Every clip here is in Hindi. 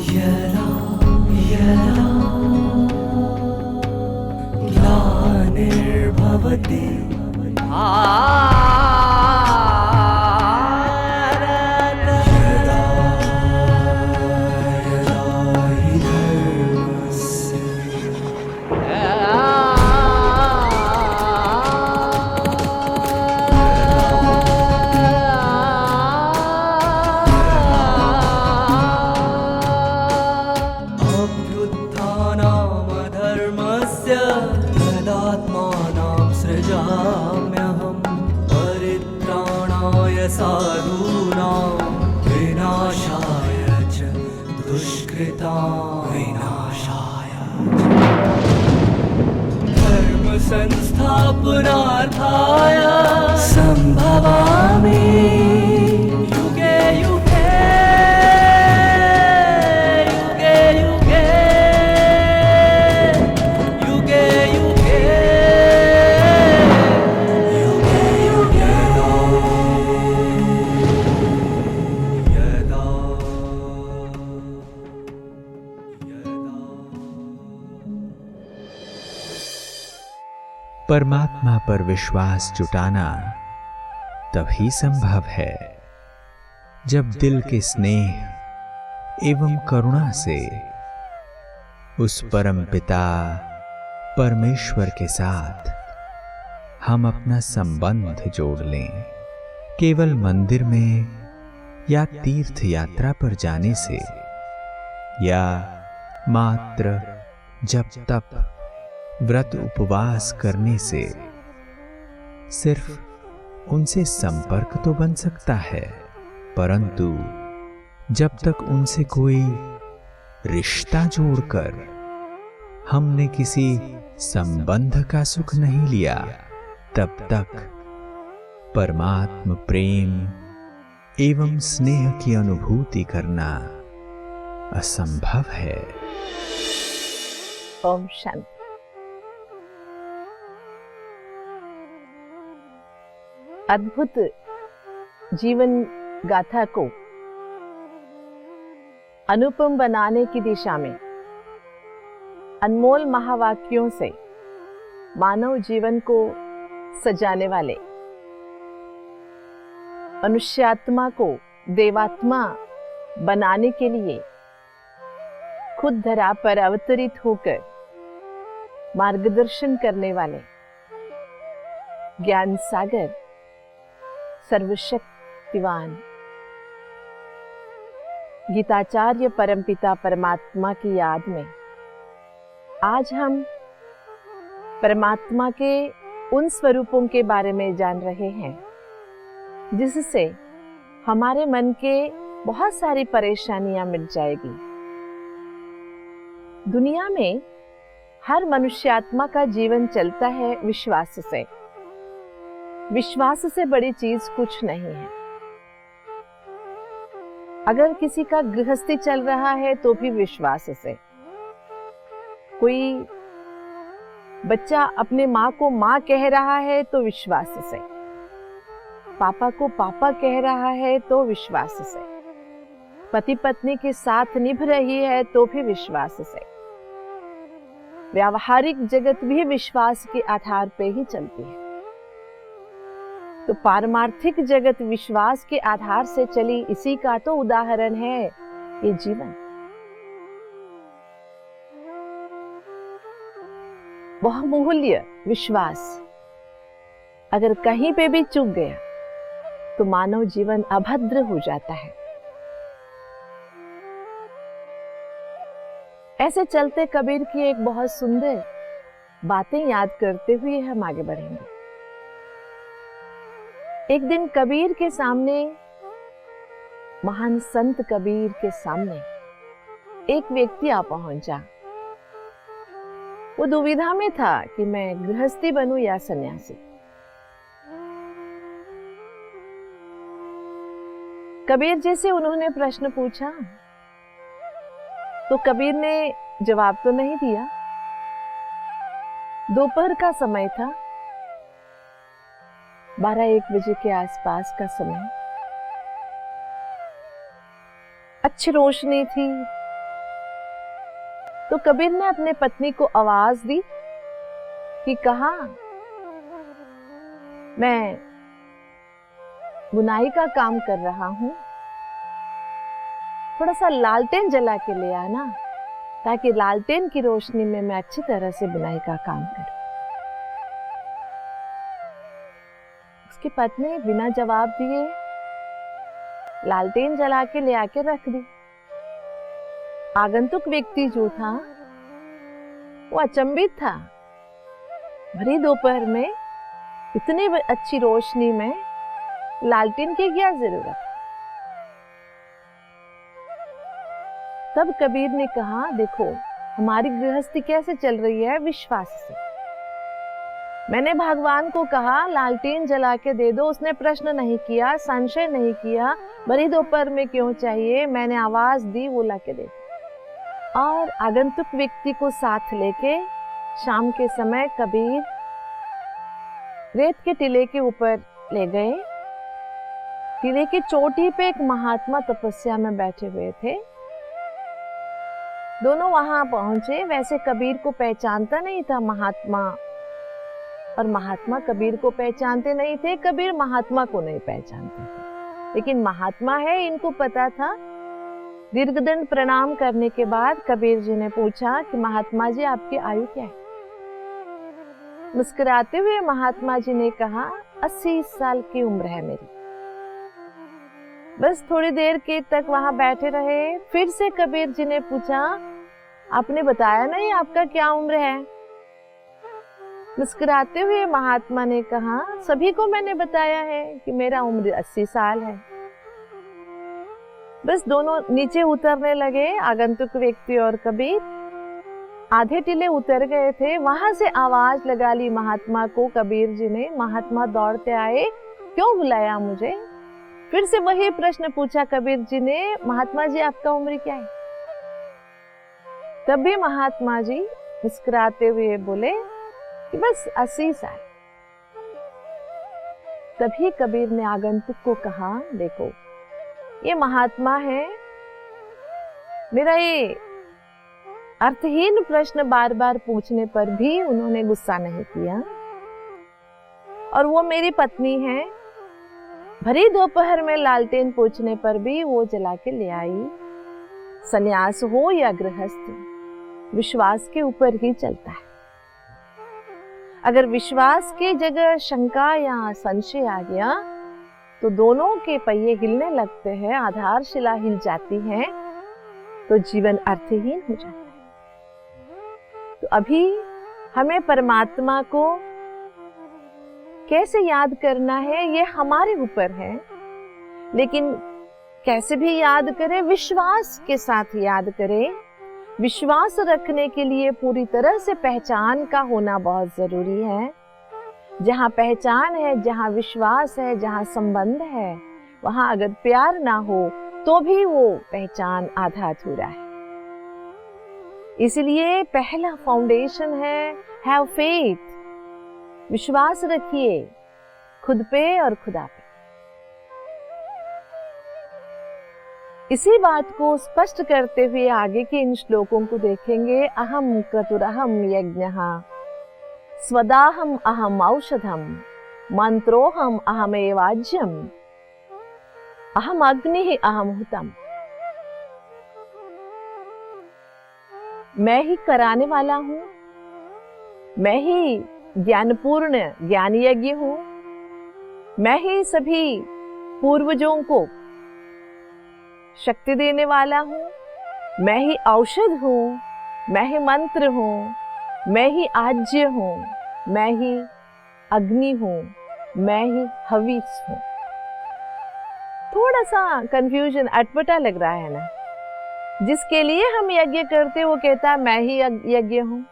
यदा यदा ग्लानिर्भवति सृजाम्यहं परित्राणाय साधूनां विनाशाय च दुष्कृतां विनाशाय धर्म संस्थापनार्थाय संभवामि युगे युगे युगे युगे युगे परमात्मा पर विश्वास जुटाना तभी संभव है जब दिल के स्नेह एवं करुणा से उस परम पिता परमेश्वर के साथ हम अपना संबंध जोड़ लें। केवल मंदिर में या तीर्थ यात्रा पर जाने से या मात्र जप तप व्रत उपवास करने से सिर्फ उनसे संपर्क तो बन सकता है, परंतु जब तक उनसे कोई रिश्ता जोड़कर हमने किसी संबंध का सुख नहीं लिया, तब तक परमात्म प्रेम एवं स्नेह की अनुभूति करना असंभव है। ओम शांति। अद्भुत जीवन गाथा को अनुपम बनाने की दिशा में अनमोल महावाक्यों से मानव जीवन को सजाने वाले मनुष्यात्मा को देवात्मा बनाने के लिए खुद धरा पर अवतरित होकर मार्गदर्शन करने वाले ज्ञान सागर सर्वशक्तिवान गीताचार्य परमपिता परमात्मा की याद में आज हम परमात्मा के उन स्वरूपों के बारे में जान रहे हैं जिससे हमारे मन के बहुत सारी परेशानियां मिट जाएगी। दुनिया में हर मनुष्यात्मा का जीवन चलता है विश्वास से। विश्वास से बड़ी चीज कुछ नहीं है। अगर किसी का गृहस्थी चल रहा है तो भी विश्वास से। कोई बच्चा अपने माँ को माँ कह रहा है तो विश्वास से। पापा को पापा कह रहा है तो विश्वास से। पति पत्नी के साथ निभ रही है तो भी विश्वास से। व्यावहारिक जगत भी विश्वास के आधार पे ही चलती है। तो पारमार्थिक जगत विश्वास के आधार से चली, इसी का तो उदाहरण है ये जीवन। बहुमूल्य विश्वास अगर कहीं पे भी चूक गया तो मानव जीवन अभद्र हो जाता है। ऐसे चलते कबीर की एक बहुत सुंदर बातें याद करते हुए हम आगे बढ़ेंगे। एक दिन कबीर के सामने, महान संत कबीर के सामने एक व्यक्ति आ पहुंचा। वो दुविधा में था कि मैं गृहस्थी बनूं या सन्यासी। कबीर जी से उन्होंने प्रश्न पूछा तो कबीर ने जवाब तो नहीं दिया। दोपहर का समय था, 12-1 बजे के आसपास का समय। अच्छी रोशनी थी, तो कबीर ने अपने पत्नी को आवाज दी कि कहा, मैं बुनाई का काम कर रहा हूं, थोड़ा सा लालटेन जला के ले आना ताकि लालटेन की रोशनी में मैं अच्छी तरह से बुनाई का काम करूं। उसकी पत्नी बिना जवाब दिए लालटेन जला के ले आके रख दी। आगंतुक व्यक्ति जो था वो अचंभित था, भरी दोपहर में इतनी अच्छी रोशनी में लालटेन की क्या जरूरत। तब कबीर ने कहा, देखो हमारी गृहस्थी कैसे चल रही है, विश्वास से। मैंने भगवान को कहा लालटेन जला के दे दो, उसने प्रश्न नहीं किया, संशय नहीं किया, भरी दोपहर में क्यों चाहिए, मैंने आवाज दी, वो ला के दे दी। और आगंतुक व्यक्ति को साथ लेके शाम के समय कबीर रेत के टीले के ऊपर ले गए। टीले की चोटी पे एक महात्मा तपस्या में बैठे हुए थे। दोनों वहां पहुंचे। वैसे कबीर को पहचानता नहीं था महात्मा, और महात्मा कबीर को पहचानते नहीं थे, कबीर महात्मा को नहीं पहचानते थे। लेकिन महात्मा है इनको पता था। दीर्घदंड प्रणाम करने के बाद कबीर जी ने पूछा कि महात्मा जी आपकी आयु क्या है। मुस्कुराते हुए महात्मा जी ने कहा 80 साल की उम्र है मेरी। बस थोड़ी देर के तक वहां बैठे रहे। फिर से कबीर जी ने पूछा, आपने बताया नहीं आपका क्या उम्र है। मुस्कुराते हुए महात्मा ने कहा, सभी को मैंने बताया है कि मेरा उम्र 80 साल है। बस दोनों नीचे उतरने लगे, आगंतुक व्यक्ति और कबीर। आधे टीले उतर गए थे, वहां से आवाज लगा ली महात्मा को कबीर जी ने। महात्मा दौड़ते आए, क्यों बुलाया मुझे। फिर से वही प्रश्न पूछा कबीर जी ने, महात्मा जी आपका उम्र क्या है। तब भी महात्मा जी मुस्कुराते हुए बोले कि बस 80 साल। तभी कबीर ने आगंतुक को कहा, देखो ये महात्मा है, मेरा ये अर्थहीन प्रश्न बार बार पूछने पर भी उन्होंने गुस्सा नहीं किया। और वो मेरी पत्नी है, भरी दोपहर में लालटेन पूछने पर भी वो जला के ले आई। संन्यास हो या गृहस्थ, विश्वास के ऊपर ही चलता है। अगर विश्वास की जगह शंका या संशय आ गया तो दोनों के पहिए हिलने लगते हैं, आधारशिला हिल जाती है, तो जीवन अर्थहीन हो जाता है। तो अभी हमें परमात्मा को कैसे याद करना है ये हमारे ऊपर है, लेकिन कैसे भी याद करें, विश्वास के साथ याद करें। विश्वास रखने के लिए पूरी तरह से पहचान का होना बहुत जरूरी है। जहाँ पहचान है, जहाँ विश्वास है, जहाँ संबंध है, वहाँ अगर प्यार ना हो तो भी वो पहचान आधा अधूरा है। इसलिए पहला फाउंडेशन है हैव फेथ, विश्वास रखिए खुद पे और खुदा पे। इसी बात को स्पष्ट करते हुए आगे के इन श्लोकों को देखेंगे। अहम क्रतुरहम यज्ञः, स्वदाहम अहम औषधम, मंत्रोहम अहमेवाज्यम, अहम अग्नि अहम हुतम। मैं ही कराने वाला हूं, मैं ही ज्ञानपूर्ण ज्ञान यज्ञ हूं, मैं ही सभी पूर्वजों को शक्ति देने वाला हूं, मैं ही औषध हूं, मैं ही मंत्र हूं, मैं ही आज्य हूं, मैं ही अग्नि हूं, मैं ही हविष हूं। थोड़ा सा कंफ्यूजन अटपटा लग रहा है ना। जिसके लिए हम यज्ञ करते वो कहता है मैं ही यज्ञ हूं।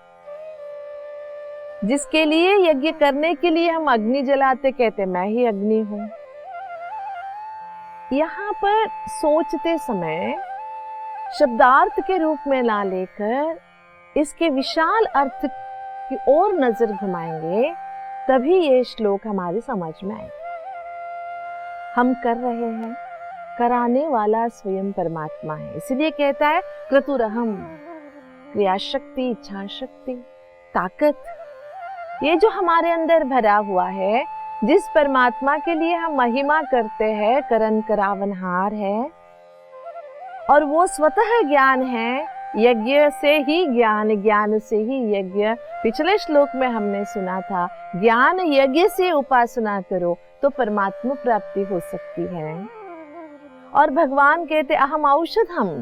जिसके लिए यज्ञ करने के लिए हम अग्नि जलाते कहते मैं ही अग्नि हूं। यहाँ पर सोचते समय शब्दार्थ के रूप में ना लेकर इसके विशाल अर्थ की ओर नजर घुमाएंगे, तभी ये श्लोक हमारी समझ में आएगा। हम कर रहे हैं, कराने वाला स्वयं परमात्मा है। इसलिए कहता है क्रतुरहम। क्रिया शक्ति, इच्छा शक्ति, ताकत, ये जो हमारे अंदर भरा हुआ है, जिस परमात्मा के लिए हम महिमा करते हैं, करन करावनहार है, और वो स्वतः ज्ञान है। यज्ञ से ही ज्ञान, ज्ञान से ही यज्ञ। पिछले श्लोक में हमने सुना था, ज्ञान यज्ञ से उपासना करो तो परमात्मा प्राप्ति हो सकती है। और भगवान कहते अहम औषधम।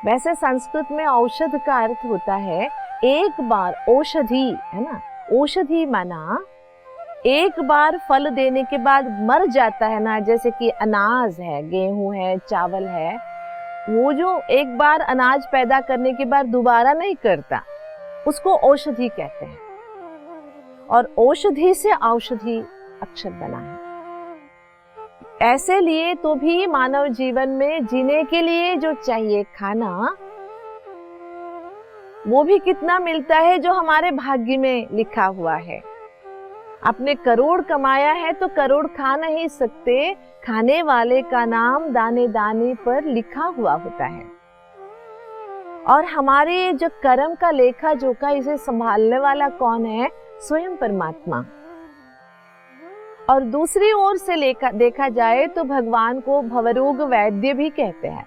वैसे संस्कृत में औषध का अर्थ होता है एक बार, औषधि है ना, औषधि माना एक बार फल देने के बाद मर जाता है ना, जैसे कि अनाज है, गेहूं है, चावल है, वो जो एक बार अनाज पैदा करने के बाद दोबारा नहीं करता, उसको औषधि कहते हैं। और औषधि से औषधि अक्षर बना है। ऐसे लिए तो भी मानव जीवन में जीने के लिए जो चाहिए खाना, वो भी कितना मिलता है जो हमारे भाग्य में लिखा हुआ है। आपने करोड़ कमाया है तो करोड़ खा नहीं सकते, खाने वाले का नाम दाने दाने पर लिखा हुआ होता है। और हमारे जो कर्म का लेखा जोखा, इसे संभालने वाला कौन है? स्वयं परमात्मा। और दूसरी ओर से देखा जाए तो भगवान को भवरोग वैद्य भी कहते हैं।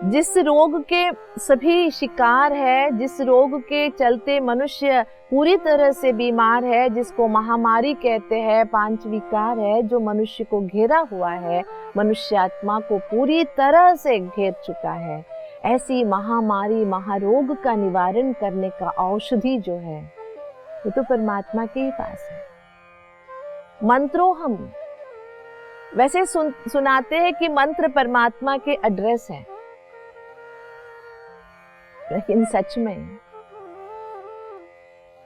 जिस रोग के सभी शिकार है, जिस रोग के चलते मनुष्य पूरी तरह से बीमार है, जिसको महामारी कहते हैं, 5 विकार है जो मनुष्य को घेरा हुआ है, मनुष्य आत्मा को पूरी तरह से घेर चुका है, ऐसी महामारी, महारोग का निवारण करने का औषधि जो है वो तो परमात्मा के ही पास है। मंत्रों हम वैसे सुनाते हैं कि मंत्र परमात्मा के एड्रेस है, लेकिन सच में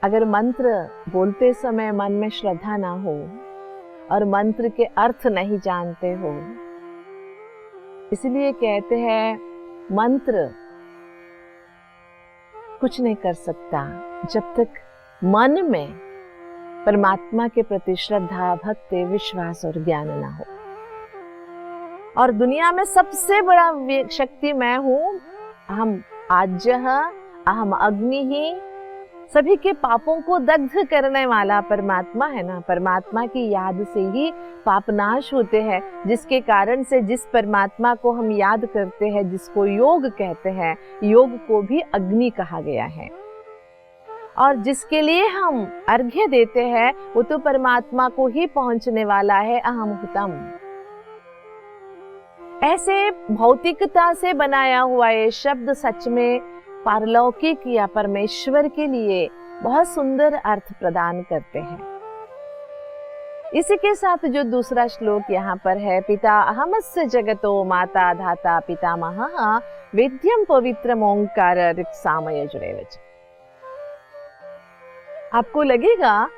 अगर मंत्र बोलते समय मन में श्रद्धा ना हो और मंत्र के अर्थ नहीं जानते हो, इसलिए कहते हैं मंत्र कुछ नहीं कर सकता जब तक मन में परमात्मा के प्रति श्रद्धा, भक्ति, विश्वास और ज्ञान ना हो। और दुनिया में सबसे बड़ा शक्ति मैं हूं, अहम आज्यः, अहम अग्नि ही, सभी के पापों को दग्ध करने वाला परमात्मा है ना। परमात्मा की याद से ही पाप नाश होते हैं, जिसके कारण से जिस परमात्मा को हम याद करते हैं, जिसको योग कहते हैं, योग को भी अग्नि कहा गया है। और जिसके लिए हम अर्घ्य देते हैं वो तो परमात्मा को ही पहुंचने वाला है, अहम हुतम। ऐसे भौतिकता से बनाया हुआ ये शब्द सच में पारलौकिक या परमेश्वर के लिए बहुत सुंदर अर्थ प्रदान करते हैं। इसी के साथ जो दूसरा श्लोक यहाँ पर है, पिता अहमस्य जगतो माता धाता पितामहः वेद्यं पवित्रम ओंकार ऋक्साम यजुरेव च। आपको लगेगा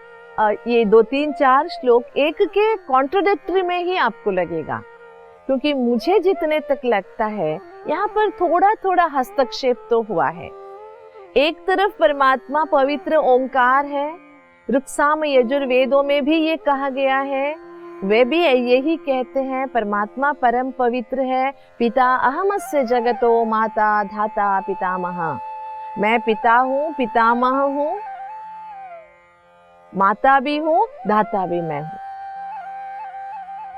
ये 2, 3, 4 श्लोक एक के कॉन्ट्राडिक्टरी में ही आपको लगेगा, क्योंकि मुझे जितने तक लगता है यहाँ पर थोड़ा थोड़ा हस्तक्षेप तो हुआ है। एक तरफ परमात्मा पवित्र ओंकार है, ऋक्साम यजुर्वेदों में भी ये कहा गया है, वे भी यही कहते हैं परमात्मा परम पवित्र है। पिता अहमस्य जगतो माता धाता पितामह, मैं पिता हूँ, पितामह हूँ, माता भी हूँ, धाता भी मैं हूँ।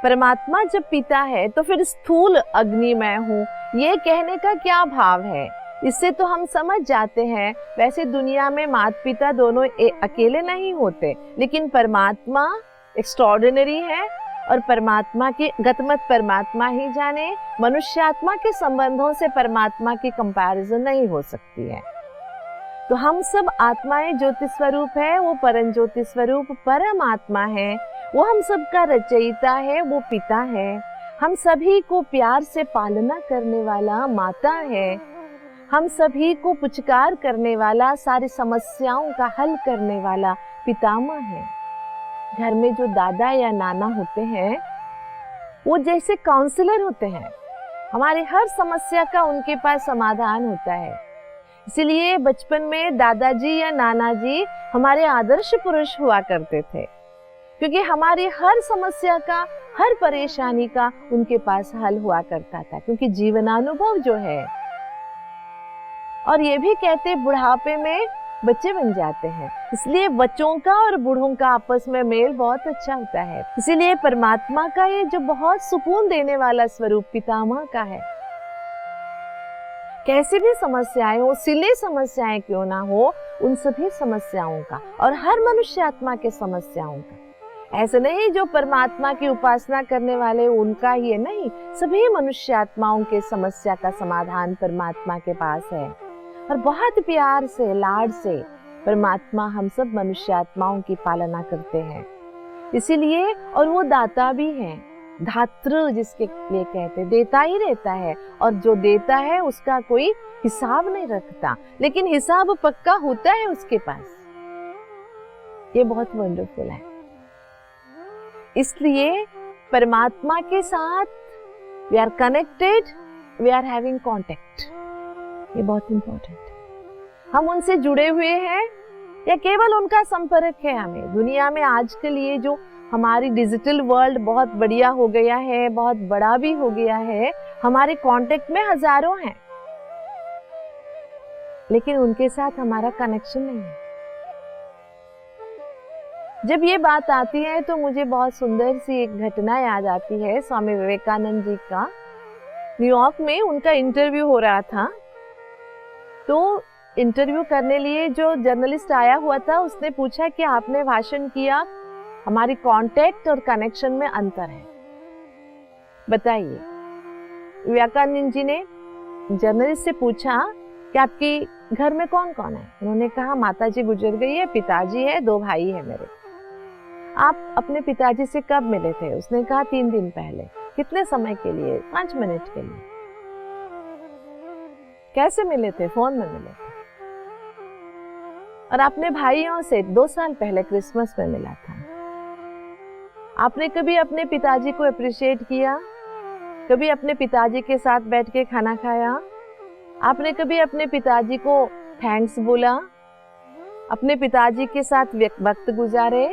परमात्मा जब पिता है तो फिर स्थूल अग्नि मैं हूँ, ये कहने का क्या भाव है? इससे तो हम समझ जाते हैं वैसे दुनिया में माता पिता दोनों अकेले नहीं होते, लेकिन परमात्मा एक्स्ट्राऑर्डिनरी है और परमात्मा की गतमत परमात्मा ही जाने। मनुष्यात्मा के संबंधों से परमात्मा की कंपैरिजन नहीं हो सकती है। तो हम सब आत्माएं ज्योति स्वरूप है, वो परम ज्योति स्वरूप परमात्मा है, वो हम सबका रचयिता है, वो पिता है, हम सभी को प्यार से पालना करने वाला माता है, हम सभी को पुचकार करने वाला, सारी समस्याओं का हल करने वाला पितामह है। घर में जो दादा या नाना होते हैं वो जैसे काउंसलर होते हैं, हमारी हर समस्या का उनके पास समाधान होता है। इसलिए बचपन में दादाजी या नाना जी हमारे आदर्श पुरुष हुआ करते थे, क्योंकि हमारी हर समस्या का, हर परेशानी का उनके पास हल हुआ करता था। क्योंकि जीवनानुभव जो है और ये भी कहते बुढ़ापे में बच्चे बन जाते हैं। इसलिए बच्चों का और बूढ़ों का आपस में मेल बहुत अच्छा होता है। इसीलिए परमात्मा का ये जो बहुत सुकून देने वाला स्वरूप पितामह का है, कैसी भी समस्याएं हो, सिली समस्याएं क्यों ना हो, उन सभी समस्याओं का और हर मनुष्य आत्मा के समस्याओं का, ऐसे नहीं जो परमात्मा की उपासना करने वाले उनका ही है, नहीं, सभी मनुष्य आत्माओं के समस्या का समाधान परमात्मा के पास है। और बहुत प्यार से, लाड से परमात्मा हम सब मनुष्य आत्माओं की पालना करते हैं। इसीलिए, और वो दाता भी है, धातृ जिसके लिए कहते, देता ही रहता है, और जो देता है उसका कोई हिसाब नहीं रखता, लेकिन हिसाब पक्का होता है उसके पास। ये बहुत वंडरफुल है। इसलिए परमात्मा के साथ we are connected, we are having contact, ये बहुत इंपॉर्टेंट है। हम उनसे जुड़े हुए हैं या केवल उनका संपर्क है हमें। दुनिया में आज के लिए जो हमारी डिजिटल वर्ल्ड बहुत बढ़िया हो गया है, बहुत बड़ा भी हो गया है, हमारे कांटेक्ट में हजारों हैं, लेकिन उनके साथ हमारा कनेक्शन नहीं है। जब ये बात आती है तो मुझे बहुत सुंदर सी एक घटना याद आती है, स्वामी विवेकानंद जी का। न्यूयॉर्क में उनका इंटरव्यू हो रहा था, तो इंटरव्यू करने लिए जो जर्नलिस्ट आया हुआ था उसने पूछा कि आपने भाषण किया, हमारी कांटेक्ट और कनेक्शन में अंतर है, बताइए। विवेकानंद जी ने जर्नलिस्ट से पूछा कि आपके घर में कौन कौन है। उन्होंने कहा माताजी गुजर गई है, पिताजी है, 2 भाई है मेरे। आप अपने पिताजी से कब मिले थे? उसने कहा 3 दिन पहले। कितने समय के लिए? 5 मिनट के लिए। कैसे मिले थे? फोन में मिले थे। और अपने भाइयों से 2 साल पहले क्रिसमस में मिला था। आपने कभी अपने पिताजी को अप्रिशिएट किया? कभी अपने पिताजी के साथ बैठ के खाना खाया? आपने कभी अपने पिताजी को थैंक्स बोला? अपने पिताजी के साथ वक्त गुजारे?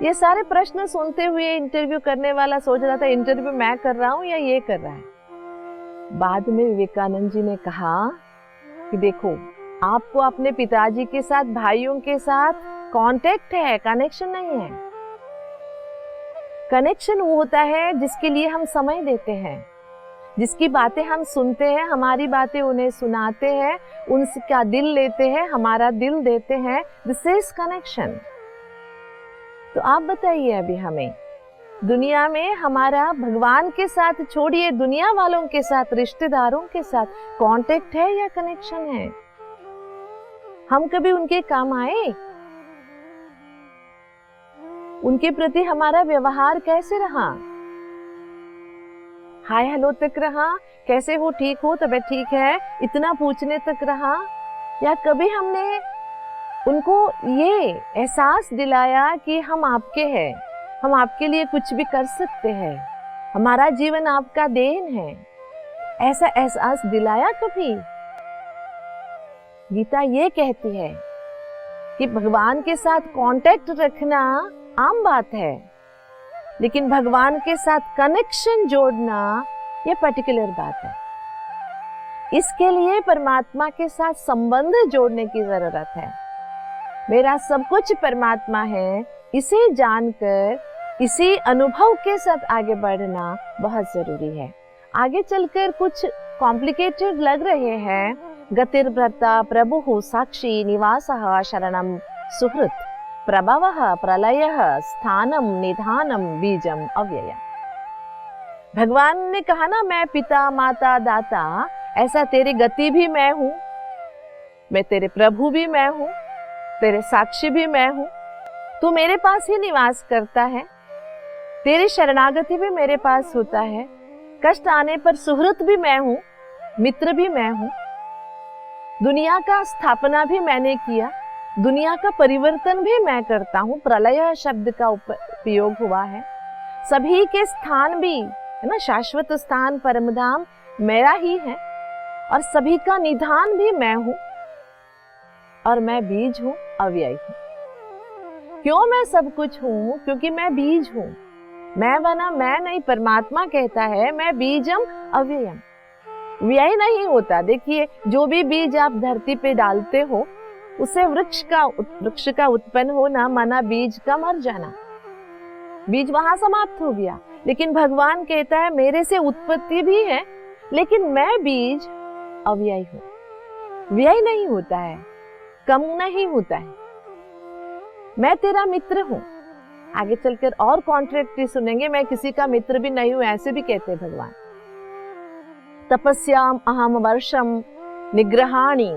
ये सारे प्रश्न सुनते हुए इंटरव्यू करने वाला सोच रहा था इंटरव्यू मैं कर रहा हूं या ये कर रहा है। बाद में विवेकानंद जी ने कहा कि देखो, आपको अपने पिताजी के साथ, भाइयों के साथ कांटेक्ट है, कनेक्शन नहीं है। कनेक्शन वो होता है जिसके लिए हम समय देते हैं, जिसकी बातें हम सुनते हैं, हमारी बातें उन्हें सुनाते हैं, उनका दिल लेते हैं, हमारा दिल देते हैं। This is connection. तो आप बताइए, अभी हमें दुनिया में हमारा भगवान के साथ छोड़िए, दुनिया वालों के साथ, रिश्तेदारों के साथ कांटेक्ट है या कनेक्शन है? हम कभी उनके काम आए? उनके प्रति हमारा व्यवहार कैसे रहा? हाय हेलो तक रहा? कैसे हो, ठीक हो, तबीयत ठीक है, इतना पूछने तक रहा? या कभी हमने उनको ये एहसास दिलाया कि हम आपके हैं, हम आपके लिए कुछ भी कर सकते हैं, हमारा जीवन आपका देन है? ऐसा एहसास दिलाया कभी? गीता ये कहती है कि भगवान के साथ कांटेक्ट रखना आम बात है, लेकिन भगवान के साथ कनेक्शन जोड़ना ये पर्टिकुलर बात है। इसके लिए परमात्मा के साथ संबंध जोड़ने की जरूरत है। मेरा सब कुछ परमात्मा है, इसे जानकर, इसी अनुभव के साथ आगे बढ़ना बहुत जरूरी है। आगे चलकर कुछ कॉम्प्लिकेटेड लग रहे हैं। गतिर्भर्ता प्रभुः साक्षी निवासः शरणं सुहृत् प्रभवः प्रलयः स्थानम निधानम बीजम अव्ययम्। भगवान ने कहा ना, मैं पिता माता दाता, ऐसा तेरी गति भी मैं हूं, मैं तेरे प्रभु भी मैं हूं, तेरे साक्षी भी मैं हूं। तू मेरे पास ही निवास करता है, तेरी शरणागति भी मेरे पास होता है, कष्ट आने पर सुहृत भी मैं हूं, मित्र भी मैं हूं। दुनिया का स्थापना भी मैंने किया, दुनिया का परिवर्तन भी मैं करता हूं। प्रलय शब्द का उपयोग हुआ है। सभी के स्थान भी है ना, शाश्वत स्थान परमधाम मेरा ही है, और सभी का निधान भी मैं हूं, और मैं बीज हूं, अव्यय हूं। क्यों मैं सब कुछ हूं? क्योंकि मैं बीज हूं। मैं बना मैं नहीं, परमात्मा कहता है मैं बीजम अव्ययम। व्यय नहीं होता। देखिए, जो भी बीज आप धरती पे डालते हो उससे वृक्ष का उत्पन्न होना माना बीज का मर जाना, बीज वहां समाप्त हो गया। लेकिन भगवान कहता है मेरे से उत्पत्ति भी है, लेकिन मैं बीज अव्यय हूं। व्यय नहीं होता है, कम नहीं होता है। मैं तेरा मित्र हूं। आगे चलकर और कॉन्ट्रैक्टरी सुनेंगे, मैं किसी का मित्र भी नहीं हूं, ऐसे भी कहते हैं भगवान। तपस्याम अहम वर्षम निग्रहाणि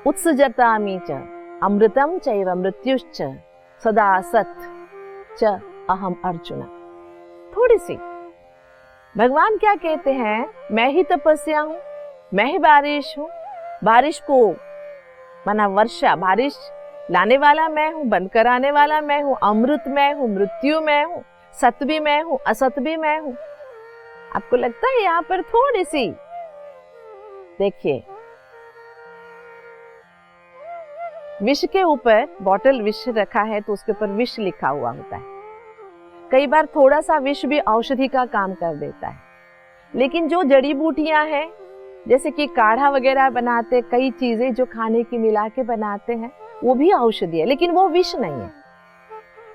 उत्सजतामि च अमृतम चैव मृत्युश्च सदा सत च अहम अर्जुन। थोड़ी सी भगवान क्या कहते हैं, मैं ही तपस्या हूं, मैं ही बारिश हूं। बारिश को माना वर्षा, बारिश लाने वाला मैं हूं, बंद कराने वाला मैं हूं, अमृत मैं हूं, मृत्यु मैं हूं, सत भी मैं हूं, असत भी मैं हूं। आपको लगता है यहां पर थोड़ी सी देखिए, विष के ऊपर बॉटल विष रखा है तो उसके ऊपर विष लिखा हुआ होता है। कई बार थोड़ा सा विष भी औषधि का काम कर देता है। लेकिन जो जड़ी बूटियां हैं, जैसे कि काढ़ा वगैरह बनाते, कई चीजें जो खाने की मिला के बनाते हैं, वो भी औषधि है, लेकिन वो विष नहीं है,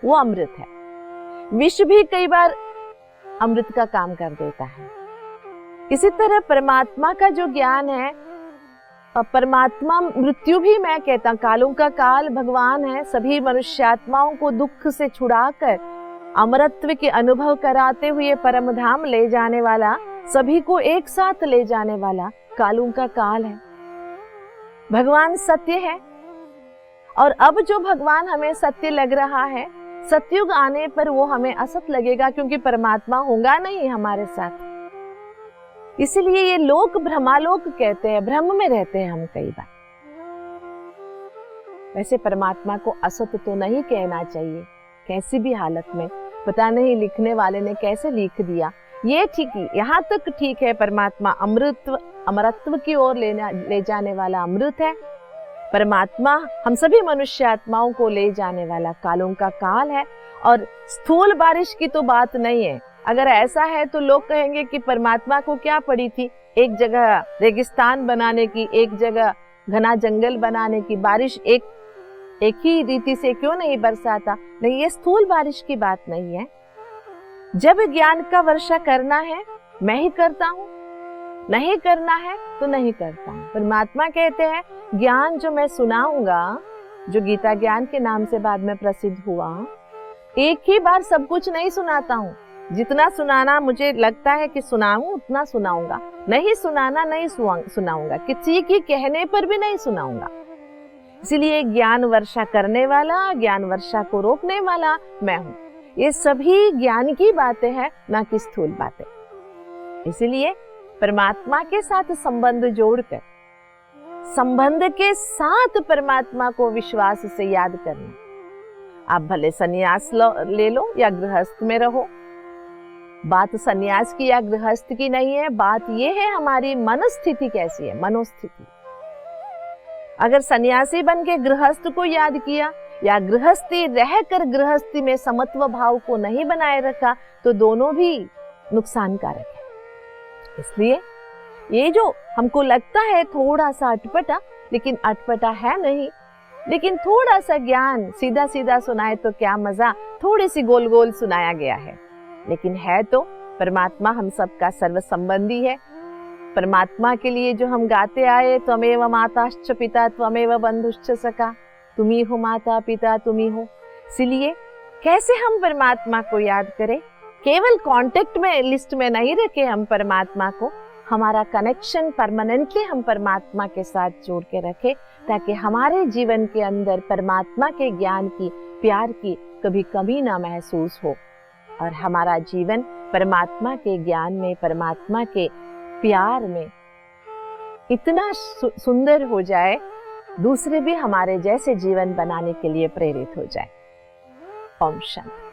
वो अमृत है। विष भी कई बार अमृत का काम कर देता है। इसी तरह परमात्मा का जो ज्ञान है, परमात्मा मृत्यु भी मैं कहता, कालों का काल भगवान है। सभी मनुष्यात्माओं को दुख से छुड़ाकर अमरत्व के अनुभव कराते हुए परम धाम ले जाने वाला, सभी को एक साथ ले जाने वाला कालों का काल है। भगवान सत्य है, और अब जो भगवान हमें सत्य लग रहा है, सतयुग आने पर वो हमें असत लगेगा, क्योंकि परमात्मा होगा नहीं हमारे साथ। इसलिए ये लोक भ्रमालोक कहते हैं, भ्रम में रहते हैं हम कई बार। वैसे परमात्मा को असत तो नहीं कहना चाहिए कैसी भी हालत में। पता नहीं लिखने वाले ने कैसे लिख दिया, ये ठीक ही, यहाँ तक ठीक है। परमात्मा अमरत्व की ओर ले जाने वाला अमृत है। परमात्मा हम सभी मनुष्य आत्माओं को ले जाने वाला कालों का काल है। और स्थूल बारिश की तो बात नहीं है। अगर ऐसा है तो लोग कहेंगे कि परमात्मा को क्या पड़ी थी एक जगह रेगिस्तान बनाने की, एक जगह घना जंगल बनाने की। बारिश एक ही रीति से क्यों नहीं बरसाता? नहीं, ये स्थूल बारिश की बात नहीं है। जब ज्ञान का वर्षा करना है मैं ही करता हूँ, नहीं करना है तो नहीं करता हूँ। परमात्मा कहते हैं ज्ञान जो मैं सुनाऊंगा, जो गीता ज्ञान के नाम से बाद में प्रसिद्ध हुआ, एक ही बार सब कुछ नहीं सुनाता हूँ। जितना सुनाना मुझे लगता है कि सुनाऊं उतना सुनाऊंगा, नहीं सुनाना नहीं सुनाऊंगा, किसी की कहने पर भी नहीं सुनाऊंगा। इसलिए ज्ञान वर्षा करने वाला, ज्ञान वर्षा को रोकने वाला मैं हूँ। ये सभी ज्ञान की बातें हैं, ना कि स्थूल बातें। इसलिए परमात्मा के साथ संबंध जोड़कर, संबंध के साथ परमात्मा को विश्वास से याद करना। आप भले सन्यास ले लो या गृहस्थ में रहो, बात सन्यास की या गृहस्थ की नहीं है, बात यह है हमारी मनस्थिति कैसी है, मनोस्थिति। अगर सन्यासी बन के गृहस्थ को याद किया या गृहस्थी रहकर गृहस्थी में समत्व भाव को नहीं बनाए रखा तो दोनों भी नुकसानकारक है। इसलिए ये जो हमको लगता है थोड़ा सा अटपटा, लेकिन अटपटा है नहीं। लेकिन थोड़ा सा ज्ञान सीधा सीधा सुनाए तो क्या मजा, थोड़ी सी गोल गोल सुनाया गया है, लेकिन है तो परमात्मा हम सबका सर्व संबंधी है। परमात्मा के लिए जो हम गाते आए, त्वमेव माताश्च पिता त्वमेव बंधुश्च सखा, तुम ही हो माता पिता, तुम ही हो। इसलिए कैसे हम परमात्मा को याद करें? केवल कांटेक्ट में, लिस्ट में नहीं रखे हम परमात्मा को, हमारा कनेक्शन परमानेंटली हम परमात्मा के साथ जोड़ के रखें, ताकि हमारे जीवन के अंदर परमात्मा के ज्ञान की, प्यार की कभी कमी ना महसूस हो, और हमारा जीवन परमात्मा के ज्ञान में, परमात्मा के प्यार में इतना सुंदर हो जाए, दूसरे भी हमारे जैसे जीवन बनाने के लिए प्रेरित हो जाए। ओम शांति।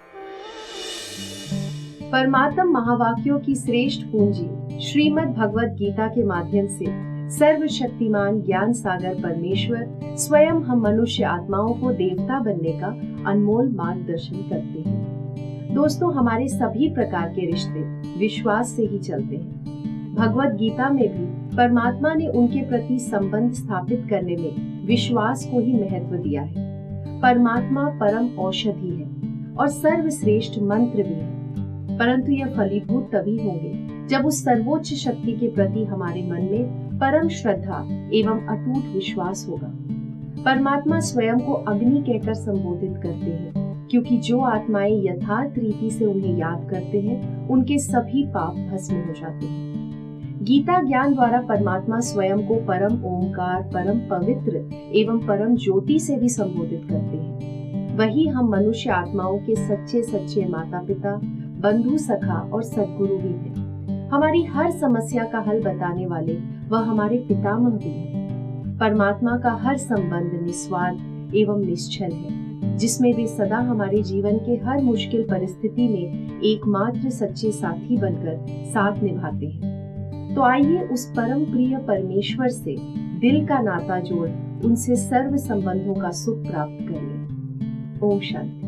परमात्म महावाक्यों की श्रेष्ठ पूंजी श्रीमद् भगवत गीता के माध्यम से सर्वशक्तिमान ज्ञान सागर परमेश्वर स्वयं हम मनुष्य आत्माओं को देवता बनने का अनमोल मार्गदर्शन करते हैं। दोस्तों, हमारे सभी प्रकार के रिश्ते विश्वास से ही चलते हैं। भगवत गीता में भी परमात्मा ने उनके प्रति संबंध स्थापित करने में विश्वास को ही महत्व दिया है। परमात्मा परम औषधि है और सर्वश्रेष्ठ मंत्र भी है, परंतु यह फलीभूत तभी होंगे जब उस सर्वोच्च शक्ति के प्रति हमारे मन में परम श्रद्धा एवं अटूट विश्वास होगा। परमात्मा स्वयं को अग्नि कहकर संबोधित करते हैं, क्योंकि जो आत्माएं यथार्थ रीति से उन्हें याद करते हैं उनके सभी पाप भस्म हो जाते हैं। गीता ज्ञान द्वारा परमात्मा स्वयं को परम ओंकार, परम पवित्र एवं परम ज्योति से भी संबोधित करते हैं। वही हम मनुष्य आत्माओं के सच्चे सच्चे माता पिता, बंधु सखा और सद्गुरु भी हैं। हमारी हर समस्या का हल बताने वाले वह हमारे पितामह भी हैं। परमात्मा का हर संबंध निस्वार्थ एवं निश्चल है, जिसमें वे सदा हमारे जीवन के हर मुश्किल परिस्थिति में एकमात्र सच्चे साथी बनकर साथ निभाते हैं। तो आइए उस परम प्रिय परमेश्वर से दिल का नाता जोड़ उनसे सर्व संबंधों का सुख प्राप्त करें। ओम शांति।